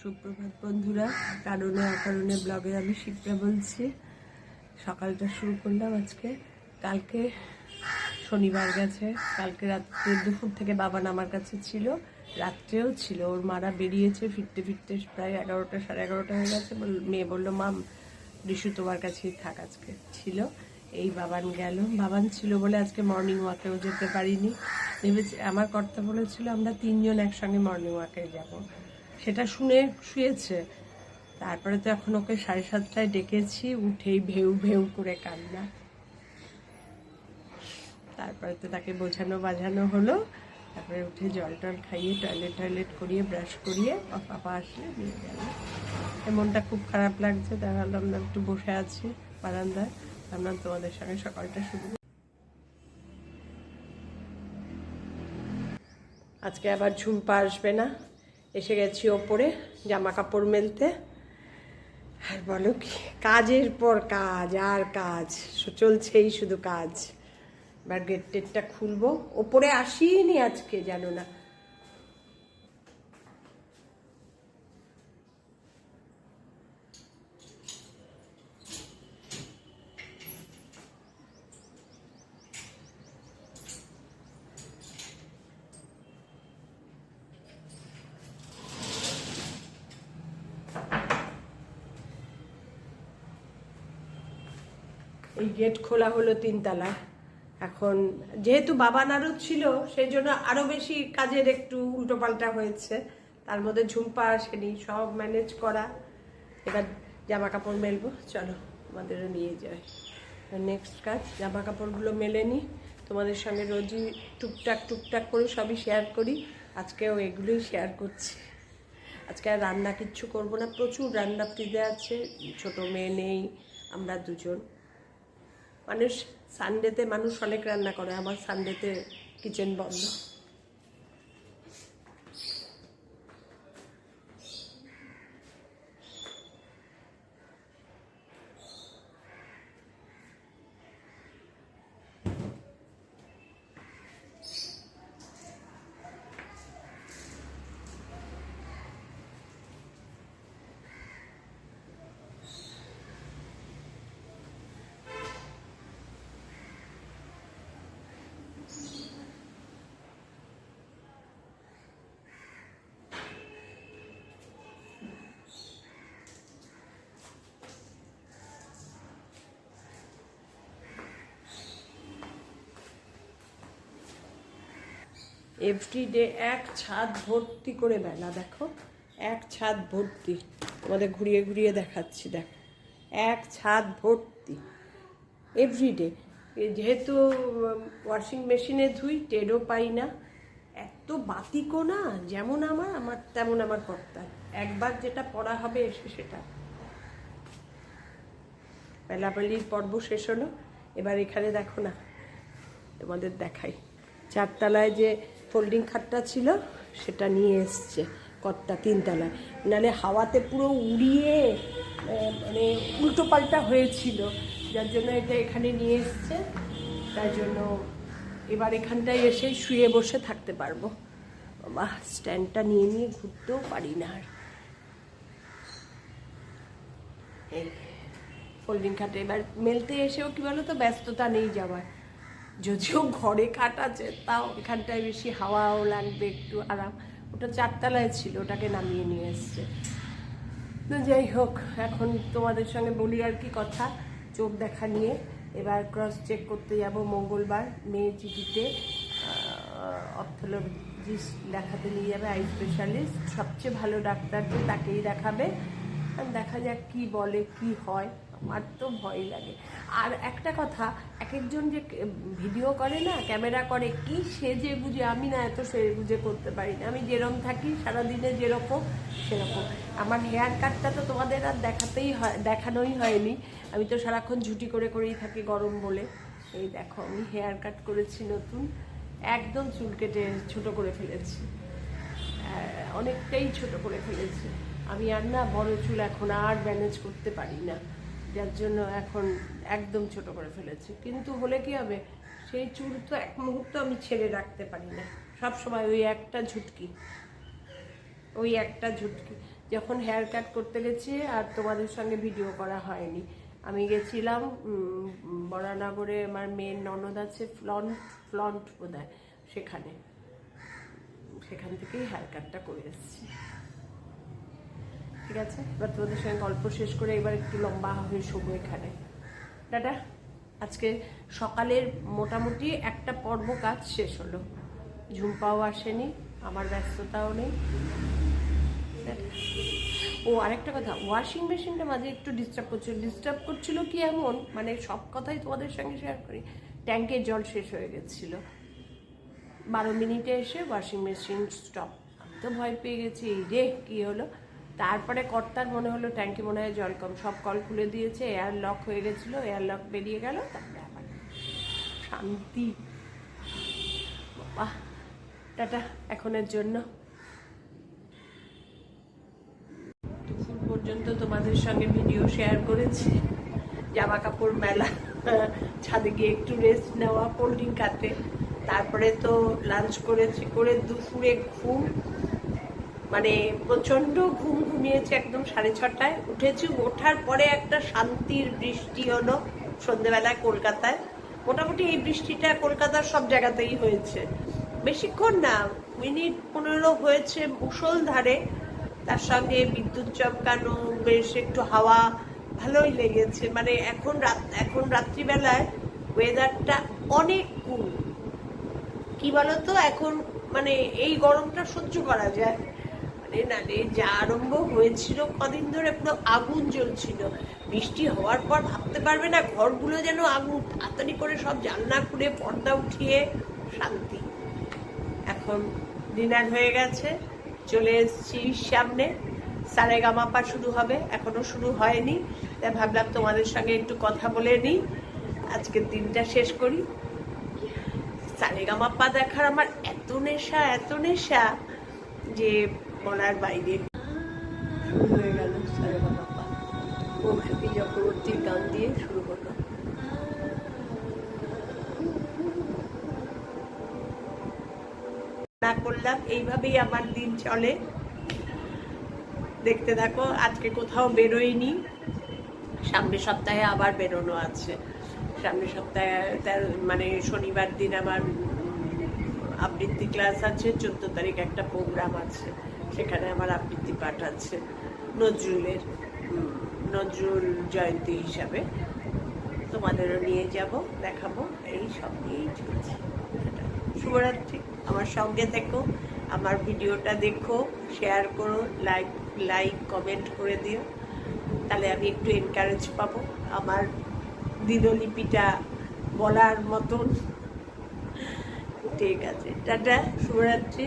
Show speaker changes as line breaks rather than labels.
সুপ্রভাত বন্ধুরা, কারণে অকারণে ব্লগে আমি শিপ্রা বলছি। সকালটা শুরু করলাম আজকে। কালকে শনিবার গেছে, কালকে রাত্রে দুপুর থেকে বাবান আমার কাছে ছিল, রাত্রেও ছিল। ওর মারা বেরিয়েছে, ফিরতে ফিরতে প্রায় 11টা সাড়ে 11টা হয়ে গেছে। মেয়ে বললো মাম ঋষু তোমার কাছেই থাক, আজকে ছিল। এই বাবান গেল, বাবান ছিল বলে আজকে মর্নিং ওয়াকেও যেতে পারিনি। ভেবেছি আমার কর্তা বলেছিল আমরা 3 জন একসঙ্গে মর্নিং ওয়াকে যাব, সেটা শুনে শুয়েছে। তারপরে তো এখন ওকে 7:30টায় ডেকেছি, উঠেই ভেউ ভেউ করে কান্না। তারপরে তো তাকে বোঝানো বাজানো হলো, তারপরে উঠে জল টল খাইয়ে টয়লেট করিয়ে ব্রাশ করিয়ে পাপা আসলে নিয়ে গেল। মনটা খুব খারাপ লাগছে, দেখালাম না, একটু বসে আছি বারান্দায়, ভাবলাম তোমাদের সঙ্গে সকালটা শুরু। আজকে আবার ঝুম্পা আসবে না, এসে গেছি ওপরে জামা কাপড় মেলতে। আর বলো কি, কাজের পর কাজ আর কাজ চলছেই, শুধু কাজ। এবার গেট টেটটা খুলবো, ওপরে আসিনি আজকে, জানো না। এই গেট খোলা হলো 3 তলায়। এখন যেহেতু বাবান আরও ছিল, সেই জন্য আরও বেশি কাজের একটু উল্টোপাল্টা হয়েছে। তার মধ্যে ঝুম্পা আসেনি, সব ম্যানেজ করা। এবার জামা কাপড় মেলবো, চলো আমাদেরও নিয়ে যায়। নেক্সট কাজ জামা কাপড়গুলো মেলে নিই। তোমাদের সঙ্গে রোজই টুকটাক করে সবই শেয়ার করি, আজকেও এগুলোই শেয়ার করছি। আজকে আর রান্না কিচ্ছু করবো না, প্রচুর রান্না ফ্রিজে আছে। ছোট মেয়ে নেই, আমরা দুজন। সানডেতে মানুষ অনেক রান্না করে, আমার সানডেতে কিচেন বন্ধ। এভরিডে এক ছাদ ভর্তি করে মেলা, দেখো এক ছাদ ভর্তি। তোমাদের ঘুরিয়ে ঘুরিয়ে দেখাচ্ছি, দেখো এক ছাদ ভর্তি এভরিডে। যেহেতু ওয়াশিং মেশিনে ধুই, টেরও পাই না। এত বাতিকো না, যেমন আমার তেমন আমার কর্তার। একবার যেটা পড়া হবে এসে সেটা। বেলাবেলির পর্ব শেষ হলো, এবার এখানে দেখো না, তোমাদের দেখাই। 4 তলায় যে ফোল্ডিং খাটটা ছিল সেটা নিয়ে এসছে কর্তা 3 তলায়, নাহলে হাওয়াতে পুরো উড়িয়ে মানে উল্টো পাল্টা হয়েছিল, যার জন্য এটা এখানে নিয়ে এসছে। তাই জন্য এবার এখানটায় এসে শুয়ে বসে থাকতে পারবো। বাবা, স্ট্যান্ডটা নিয়ে নিয়ে ঘুরতেও পারি না আর। এই ফোল্ডিং খাটে এবার মেলতে এসেও কি বলো তো, ব্যস্ততা নেই যাওয়ার। যদিও ঘরে খাট আছে, তাও এখানটায় বেশি হাওয়াও লাগবে, একটু আরাম। ওটা 4 তলায় ছিল, ওটাকে নামিয়ে নিয়ে এসছে। তো যাই হোক, এখন তোমাদের সঙ্গে বলি আর কি কথা চোখ দেখা নিয়ে। এবার ক্রস চেক করতে যাব মঙ্গলবার, মেয়ে জিবিতে অপথোলজিস্ট দেখাতে নিয়ে যাবে, আই স্পেশালিস্ট। সবচেয়ে ভালো ডাক্তার যে, তাকেই দেখাবে। আর দেখা যাক কি বলে, কি হয়। আমার তো ভয় লাগে। আর একটা কথা, এক একজন যে ভিডিও করে না, ক্যামেরা করে, কি সেজে বুঝে, আমি না এত সেজে বুঝে করতে পারি না। আমি যেরকম থাকি সারাদিনে যেরকম সেরকম। আমার হেয়ার কাটটা তো তোমাদের আর দেখানোই হয়নি। আমি তো সারাক্ষণ ঝুটি করেই থাকি গরম বলে। এই দেখো, আমি হেয়ার কাট করেছি নতুন, একদম চুল কেটে ছোটো করে ফেলেছি, অনেকটাই ছোট করে ফেলেছি। আমি আর না বড় চুল এখন আর ম্যানেজ করতে পারি না, যার জন্য এখন একদম ছোট করে ফেলেছি। কিন্তু হলে কি হবে, সেই চুল তো এক মুহূর্ত আমি ছেড়ে রাখতে পারি না, সব সময় ওই একটা ঝুটকি। যখন হেয়ার কাট করতে গেছি আর তোমাদের সঙ্গে ভিডিও করা হয়নি। আমি গেছিলাম বরানগরে, আমার মেয়ের ননদ আছে, ফ্লন্ট বোধহয়, সেখান থেকেই হেয়ার কাটটা করে এসেছি। ঠিক আছে, এবার তোমাদের সঙ্গে গল্প শেষ করে এবার একটু লম্বা হয়ে শোবো এখানে। টাটা। আজকে সকালের মোটামুটি একটা পর্ব কাজ শেষ হলো। ঝুম্পাও আসেনি, আমার ব্যস্ততাও নেই। ও আরেকটা কথা, ওয়াশিং মেশিনটা মাঝে একটু ডিস্টার্ব করছিল কি এমন, মানে সব কথাই তোমাদের সঙ্গে শেয়ার করি। ট্যাঙ্কের জল শেষ হয়ে গেছিল, 12 মিনিটে এসে ওয়াশিং মেশিন স্টপ। আমি তো ভয় পেয়ে গেছি, এই রে কী হলো। তারপরে কর্তার মনে হলো ট্যাঙ্কে মনে হয় জল কম, সব কল খুলে দিয়েছে, এয়ার লক হয়ে গেছিলো, এয়ার লক বেরিয়ে গেল, তারপরে আবার শান্তি। বাবা, টাটা এখনের জন্য। দুপুর পর্যন্ত তোমাদের সঙ্গে ভিডিও শেয়ার করেছি, জামা কাপড় মেলা, ছাদে গিয়ে একটু রেস্ট নেওয়া, কোল্ড ড্রিঙ্ক খাতে, তারপরে তো লাঞ্চ করেছি, করে দুপুরে ঘুম, মানে প্রচন্ড ঘুম ঘুমিয়েছি, একদম 6:30টায় উঠেছি। ওঠার পরে একটা শান্তির বৃষ্টি হলো সন্ধ্যেবেলায় কলকাতায়। মোটামুটি এই বৃষ্টিটা কলকাতার সব জায়গাতেই হয়েছে, বেশিক্ষণ না, মিনিট 15 হয়েছে, মুষলধারে, তার সঙ্গে বিদ্যুৎ চমকানো, বেশ একটু হাওয়া, ভালোই লেগেছে। মানে এখন রাত্রিবেলায় ওয়েদারটা অনেক কুল, কি বলতো, এখন মানে এই গরমটা সহ্য করা যায়। মানে না রে, যা আরম্ভ হয়েছিল কদিন ধরে, পুরো আগুন জ্বলছিল। বৃষ্টি হওয়ার পর ভাবতে পারবে না, ঘরগুলো যেন আগুন, তাড়াতাড়ি করে সব জানলা খুলে পর্দা উঠিয়ে শান্তি। এখন ডিনার হয়ে গেছে, চলে এসেছি সামনে, সারেগামাপা শুরু হবে, এখনো শুরু হয়নি, তাই ভাবলাম তোমাদের সঙ্গে একটু কথা বলে নিই, আজকের দিনটা শেষ করি। সারেগামাপা দেখার আমার এত নেশা যে বলার বাইরে। শুরু হয়ে গেল সারেগামাপা, কৌশিকী চক্রবর্তীর গান দিয়ে শুরু হলো। না করলাম, এইভাবেই আমার দিন চলে, দেখতে থাকো। আজকে কোথাও বেরোইনি, সামনের সপ্তাহে আবার বেরোনো আছে। সামনের সপ্তাহে মানে শনিবার দিন আমার আবৃত্তি ক্লাস আছে, 14 তারিখ একটা প্রোগ্রাম আছে, সেখানে আমার আবৃত্তি পাঠ আছে নজরুল জয়ন্তী হিসাবে। তোমাদেরও নিয়ে যাব, দেখাবো, এই সব নিয়েই চলছে। শুভরাত্রি, আমার সঙ্গে থেকো, আমার ভিডিওটা দেখো, শেয়ার করো, লাইক কমেন্ট করে দিও, তাহলে আমি একটু এনকারেজ পাবো আমার দিনলিপিটা বলার মতন। ঠিক আছে, টাটা, শুভরাত্রি।